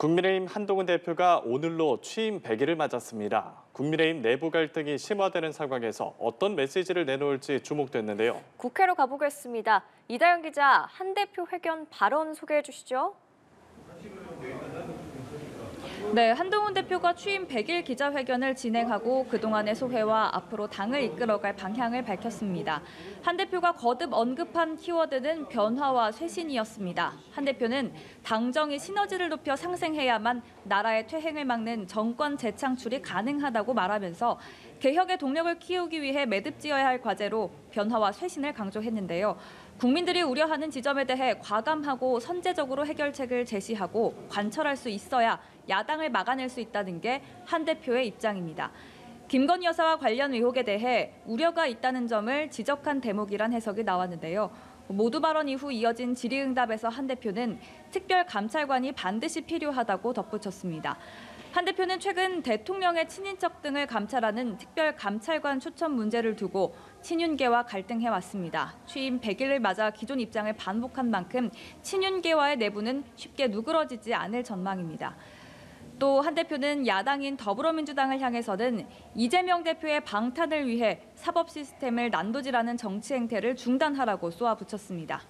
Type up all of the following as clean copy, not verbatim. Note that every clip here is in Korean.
국민의힘 한동훈 대표가 오늘로 취임 100일을 맞았습니다. 국민의힘 내부 갈등이 심화되는 상황에서 어떤 메시지를 내놓을지 주목됐는데요. 국회로 가보겠습니다. 이다영 기자, 한 대표 회견 발언 소개해 주시죠. 네, 한동훈 대표가 취임 100일 기자회견을 진행하고 그동안의 소회와 앞으로 당을 이끌어갈 방향을 밝혔습니다. 한 대표가 거듭 언급한 키워드는 변화와 쇄신이었습니다. 한 대표는 당정이 시너지를 높여 상생해야만 나라의 퇴행을 막는 정권 재창출이 가능하다고 말하면서 개혁의 동력을 키우기 위해 매듭지어야 할 과제로 변화와 쇄신을 강조했는데요. 국민들이 우려하는 지점에 대해 과감하고 선제적으로 해결책을 제시하고 관철할 수 있어야 야당을 막아낼 수 있다는 게 한 대표의 입장입니다. 김건희 여사와 관련 의혹에 대해 우려가 있다는 점을 지적한 대목이란 해석이 나왔는데요. 모두 발언 이후 이어진 질의응답에서 한 대표는 특별감찰관이 반드시 필요하다고 덧붙였습니다. 한 대표는 최근 대통령의 친인척 등을 감찰하는 특별감찰관 추천 문제를 두고 친윤계와 갈등해왔습니다. 취임 100일을 맞아 기존 입장을 반복한 만큼 친윤계와의 내부는 쉽게 누그러지지 않을 전망입니다. 또 한 대표는 야당인 더불어민주당을 향해서는 이재명 대표의 방탄을 위해 사법 시스템을 난도질하는 정치 행태를 중단하라고 쏘아붙였습니다.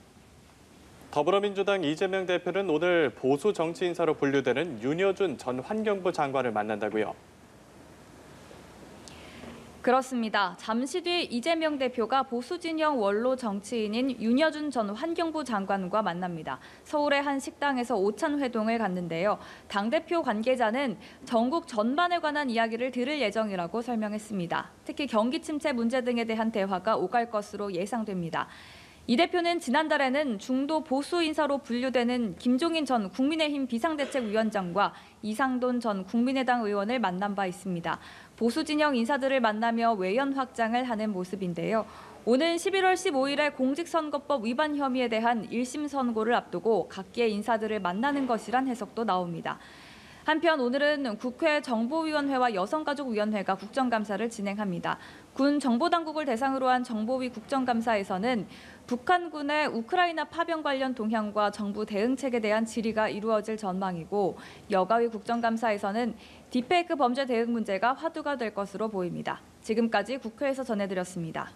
더불어민주당 이재명 대표는 오늘 보수 정치 인사로 분류되는 윤여준 전 환경부 장관을 만난다고요. 그렇습니다. 잠시 뒤 이재명 대표가 보수 진영 원로 정치인인 윤여준 전 환경부 장관과 만납니다. 서울의 한 식당에서 오찬 회동을 갖는데요. 당대표 관계자는 전국 전반에 관한 이야기를 들을 예정이라고 설명했습니다. 특히 경기 침체 문제 등에 대한 대화가 오갈 것으로 예상됩니다. 이 대표는 지난달에는 중도 보수 인사로 분류되는 김종인 전 국민의힘 비상대책위원장과 이상돈 전 국민의당 의원을 만난 바 있습니다. 보수 진영 인사들을 만나며 외연 확장을 하는 모습인데요. 오는 11월 15일에 공직선거법 위반 혐의에 대한 1심 선고를 앞두고 각계 인사들을 만나는 것이란 해석도 나옵니다. 한편 오늘은 국회 정보위원회와 여성가족위원회가 국정감사를 진행합니다. 군 정보당국을 대상으로 한 정보위 국정감사에서는 북한군의 우크라이나 파병 관련 동향과 정부 대응책에 대한 질의가 이루어질 전망이고 여가위 국정감사에서는 딥페이크 범죄 대응 문제가 화두가 될 것으로 보입니다. 지금까지 국회에서 전해드렸습니다.